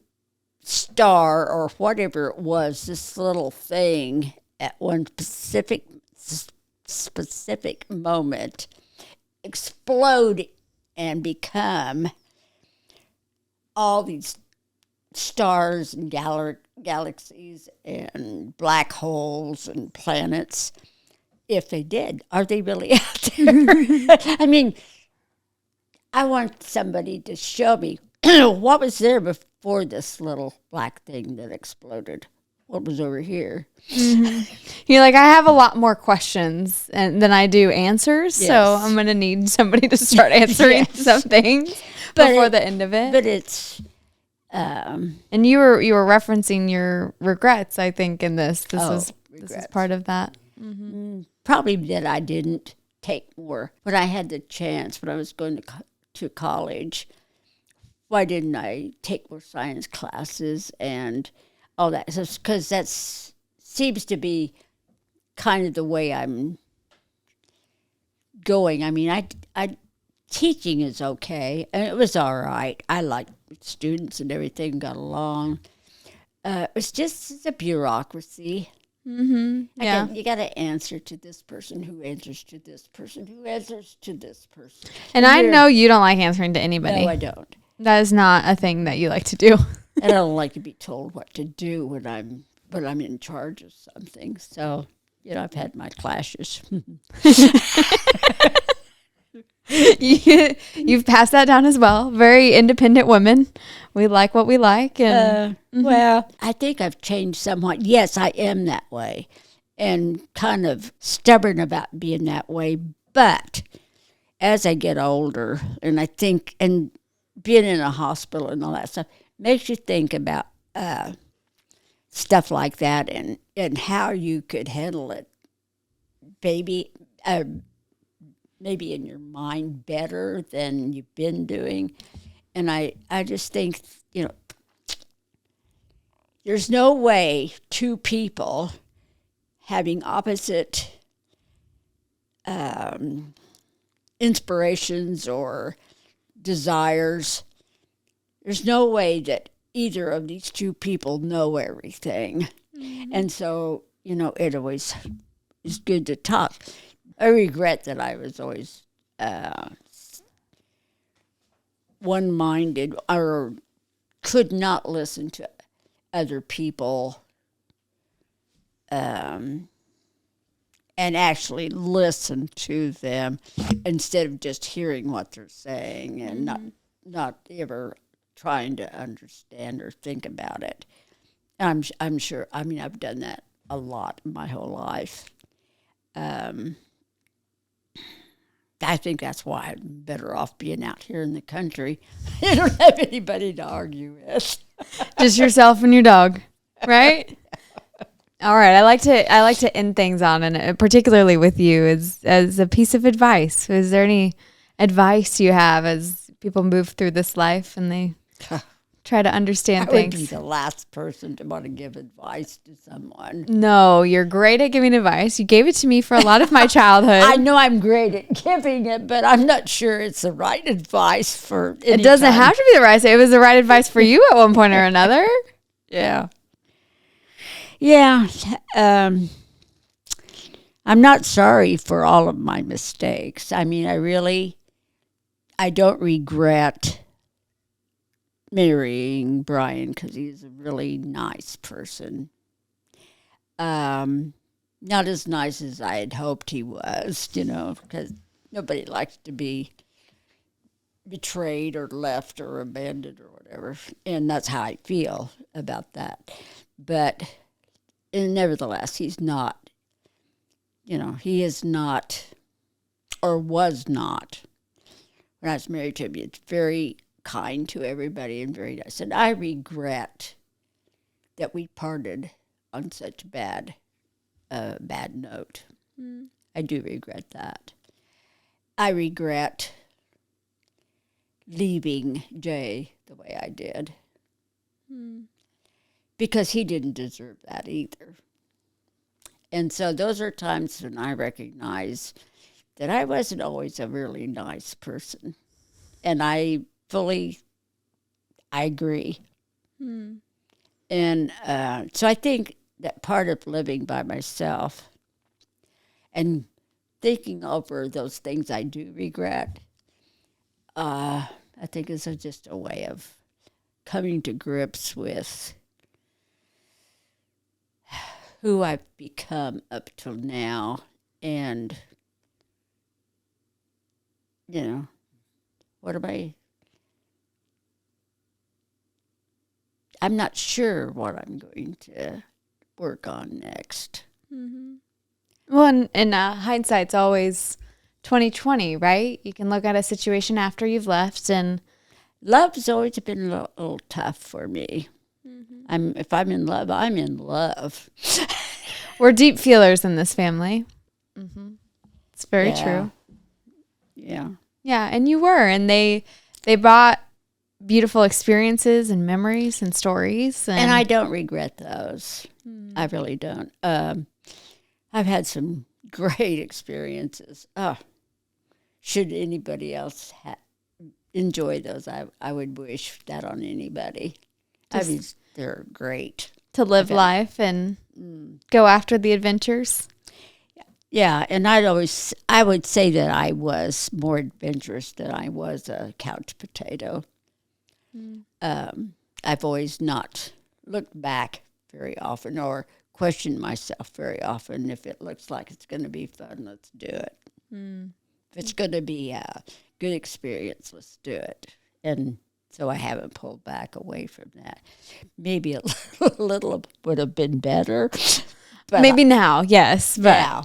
star or whatever it was, this little thing at one specific moment explode and become all these stars and galaxies and black holes and planets. If they did, are they really out there? I mean, I want somebody to show me what was there before this little black thing that exploded. What was over here? You're like, I have a lot more questions than I do answers, so Yes. I'm going to need somebody to start answering Yes. some things before the end of it. But it's And you were referencing your regrets, I think, in this. This is regrets. part of that. probably that I didn't take more. When I had the chance, when I was going to college, why didn't I take more science classes and all that? Because that seems to be kind of the way I'm going. I mean, I teaching is okay, and it was all right. I liked students and everything, got along. It's just the bureaucracy. Yeah. You got to answer to this person who answers to this person who answers to this person. And I know you don't like answering to anybody. No, I don't. That is not a thing that you like to do. And I don't like to be told what to do when I'm in charge of something. So, I've had my clashes. You've passed that down as well. Very independent women. We like what we like. And Well, I think I've changed somewhat. Yes, I am that way and kind of stubborn about being that way. But as I get older, and I think, and being in a hospital and all that stuff, makes you think about stuff like that and how you could handle it, maybe in your mind better than you've been doing. And I just think, there's no way two people having opposite inspirations or desires, there's no way that either of these two people know everything. And so, it always is good to talk. I regret that I was always one-minded or could not listen to other people and actually listen to them instead of just hearing what they're saying and not ever trying to understand or think about it. I'm sure. I mean, I've done that a lot my whole life. I think that's why I'm better off being out here in the country. You don't have anybody to argue with. just yourself and your dog, right? All right. I like to end things on, and particularly with you, as a piece of advice. Is there any advice you have as people move through this life and they try to understand I things? would be the last person to want to give advice to someone. No, you're great at giving advice. You gave it to me for a lot of my childhood. I know I'm great at giving it, but I'm not sure it's the right advice for any It doesn't time. have to be the right. It was the right advice for you at one point or another. Yeah. Yeah. I'm not sorry for all of my mistakes. I mean, I don't regret marrying Brian because he's a really nice person. Not as nice as I had hoped he was, because nobody likes to be betrayed or left or abandoned or whatever. And that's how I feel about that. But nevertheless, he's not, he is not or was not. When I was married to him, it's very kind to everybody and very nice. And I regret that we parted on such a bad note. I do regret that. I regret leaving Jay the way I did because he didn't deserve that either. And so those are times when I recognize that I wasn't always a really nice person. And I agree. And so I think that part of living by myself and thinking over those things I do regret, I think is just a way of coming to grips with who I've become up till now, and what am I? I'm not sure what I'm going to work on next. Well, and hindsight's always 2020, right? You can look at a situation after you've left, and Love's always been a little tough for me. If I'm in love, I'm in love. we're deep feelers in this family. It's very Yeah. true. Yeah. Yeah, and you were, and they brought beautiful experiences and memories and stories, And I don't regret those. I really don't. I've had some great experiences. Oh, should anybody else enjoy those, I would wish that on anybody. I mean, they're great. to live life and go after the adventures. Yeah, and I would say that I was more adventurous than I was a couch potato. I've always not looked back very often or questioned myself very often. If it looks like it's going to be fun, let's do it. If it's going to be a good experience, let's do it. And so I haven't pulled back away from that. Maybe a little would have been better. But Maybe now, yes, but yeah,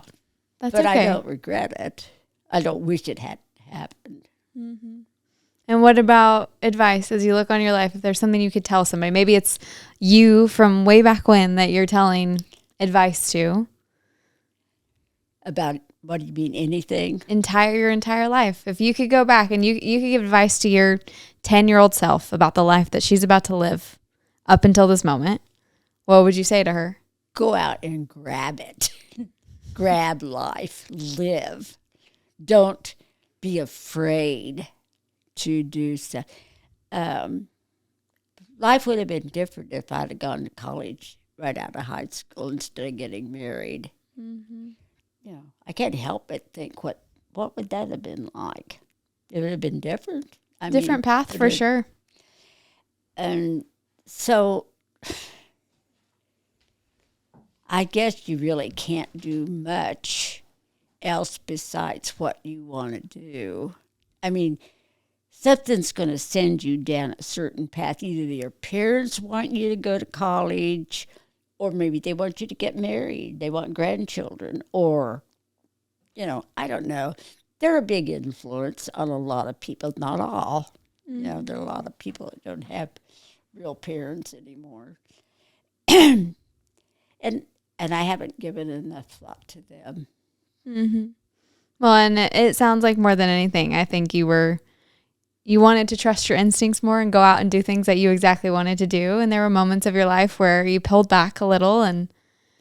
that's but okay. I don't regret it. I don't wish it had happened. And what about advice as you look on your life? If there's something you could tell somebody, maybe it's you from way back when that you're telling advice to. About, what do you mean, anything? Your entire life. If you could go back and you could give advice to your 10-year-old self about the life that she's about to live up until this moment, what would you say to her? Go out and grab it. Grab life. Live. Don't be afraid to do stuff. Life would have been different if I'd have gone to college right out of high school instead of getting married. I can't help but think, what would that have been like? It would have been different. Different path for sure. And so I guess you really can't do much else besides what you want to do. I mean, something's going to send you down a certain path. Either your parents want you to go to college, or maybe they want you to get married. They want grandchildren, or, I don't know. They're a big influence on a lot of people, not all. There are a lot of people that don't have real parents anymore. And I haven't given enough thought to them. Well, and it sounds like more than anything, I think you wanted to trust your instincts more and go out and do things that you exactly wanted to do. And there were moments of your life where you pulled back a little, and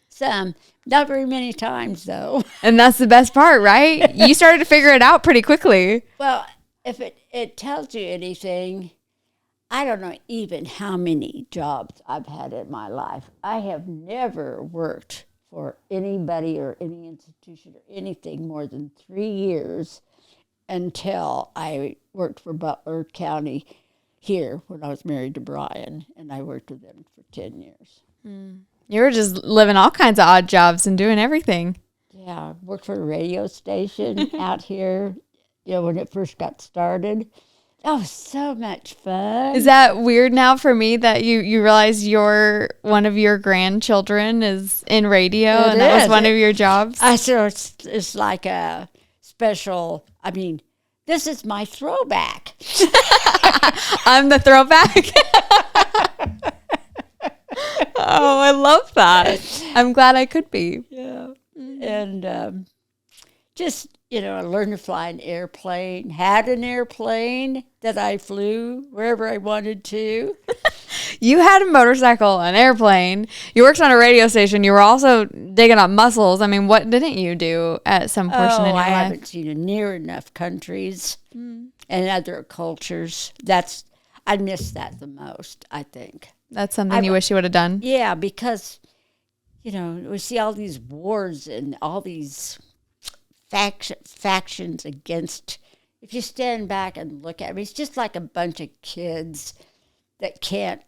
Some, not very many times though. and that's the best part, right? You started to figure it out pretty quickly. Well, if it tells you anything, I don't know even how many jobs I've had in my life. I have never worked for anybody or any institution or anything more than 3 years until I worked for Butler County here when I was married to Brian, and I worked with them for 10 years. You were just living all kinds of odd jobs and doing everything. Yeah, I worked for a radio station out here, when it first got started. Oh, so much fun. Is that weird now for me that you realize one of your grandchildren is in radio and that was one of your jobs? So it's like a special, this is my throwback. I'm the throwback. Oh, I love that. I'm glad I could be. Yeah. And just, I learned to fly an airplane, had an airplane that I flew wherever I wanted to. You had a motorcycle, an airplane. You worked on a radio station. You were also digging up mussels. I mean, what didn't you do at some portion in your I life? haven't seen near enough countries and other cultures. I miss that the most, I think. That's something you wish you would have done? Yeah, because, we see all these wars and all these factions against. If you stand back and look at it, it's just like a bunch of kids that can't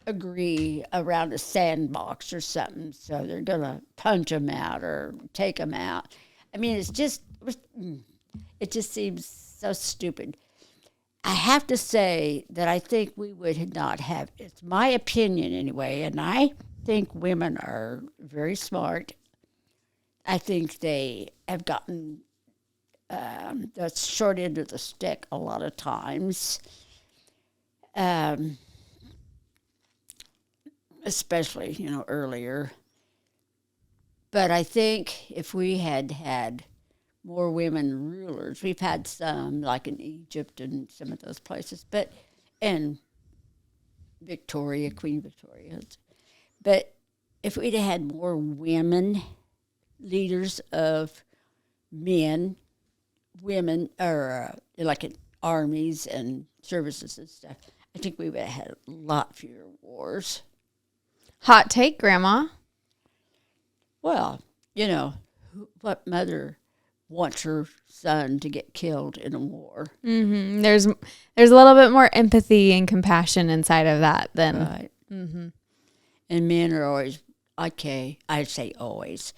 agree around a sandbox or something, so they're gonna punch them out or take them out. I mean, it just seems so stupid. I have to say that I think we would not have. It's my opinion anyway, and I think women are very smart. I think they have gotten the short end of the stick a lot of times. Especially, earlier. But I think if we had had more women rulers, we've had some, like in Egypt and some of those places, and Queen Victoria. But if we'd have had more women leaders of women, or like in armies and services and stuff, I think we would have had a lot fewer wars. Hot take, Grandma. Well, what mother wants her son to get killed in a war? Mm-hmm. There's a little bit more empathy and compassion inside of that than. Right. Mm-hmm. And men are always, okay, I say always.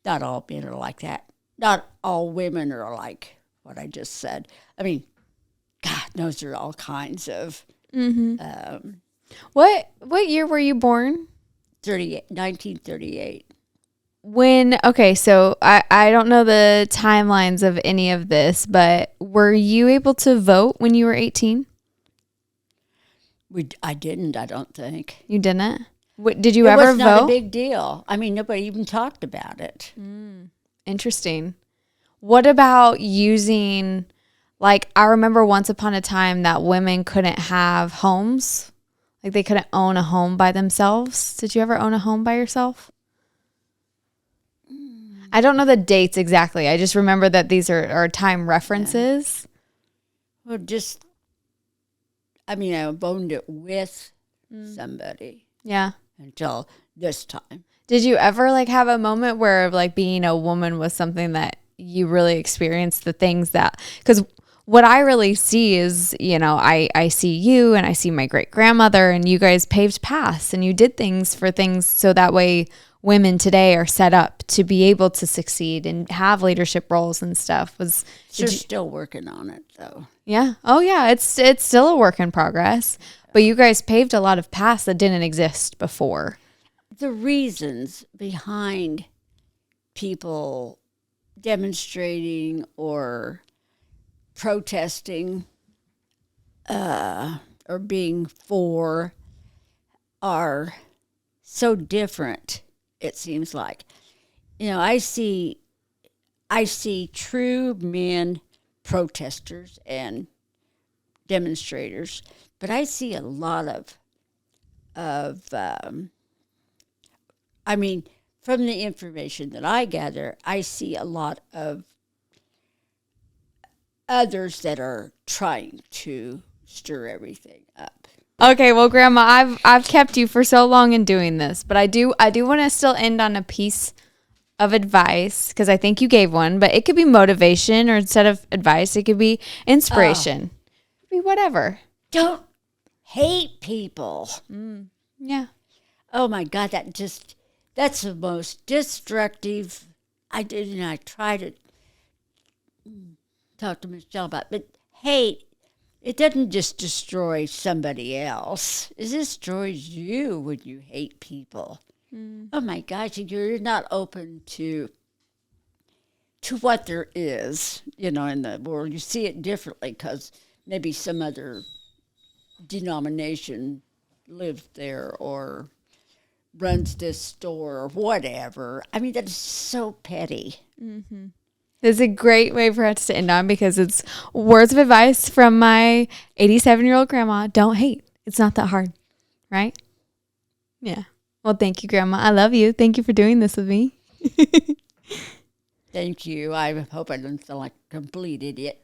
Not all men are like that. Not all women are like what I just said. I mean, God knows there are all kinds of. Mm-hmm. What year were you born? 1938. So I don't know the timelines of any of this, but were you able to vote when you were 18? I didn't, I don't think. You didn't? Did you ever vote? It was not a big deal. I mean, nobody even talked about it. Interesting. What about using, like, I remember once upon a time that women couldn't have homes. Like, they couldn't own a home by themselves. Did you ever own a home by yourself? I don't know the dates exactly. I just remember that these are time references. Well, I owned it with somebody. Yeah. Until this time. Did you ever, like, have a moment where, like, being a woman was something that you really experienced the things that, because what I really see is, I see you and I see my great grandmother, and you guys paved paths and you did things so that way women today are set up to be able to succeed and have leadership roles and stuff. Still working on it though. Yeah. Oh yeah. It's still a work in progress, but you guys paved a lot of paths that didn't exist before. The reasons behind people demonstrating or protesting or being for are so different, it seems like. I see true men protesters and demonstrators, but I see a lot from the information that I gather, I see a lot of others that are trying to stir everything up. Okay, well, Grandma, I've kept you for so long in doing this, but I do want to still end on a piece of advice, because I think you gave one, but it could be motivation, or instead of advice, it could be inspiration. It could be whatever. Don't hate people. Yeah. Oh my God, that's the most destructive. I try to talk to Michelle about, but hate, it doesn't just destroy somebody else. It destroys you when you hate people. Oh my gosh, you're not open to what there is, in the world. You see it differently because maybe some other denomination lives there or runs this store or whatever. I mean, that is so petty. Mm-hmm. It's a great way for us to end on, because it's words of advice from my 87-year-old grandma. Don't hate. It's not that hard, right? Yeah. Well, thank you, Grandma. I love you. Thank you for doing this with me. Thank you. I hope I don't sound like a complete idiot.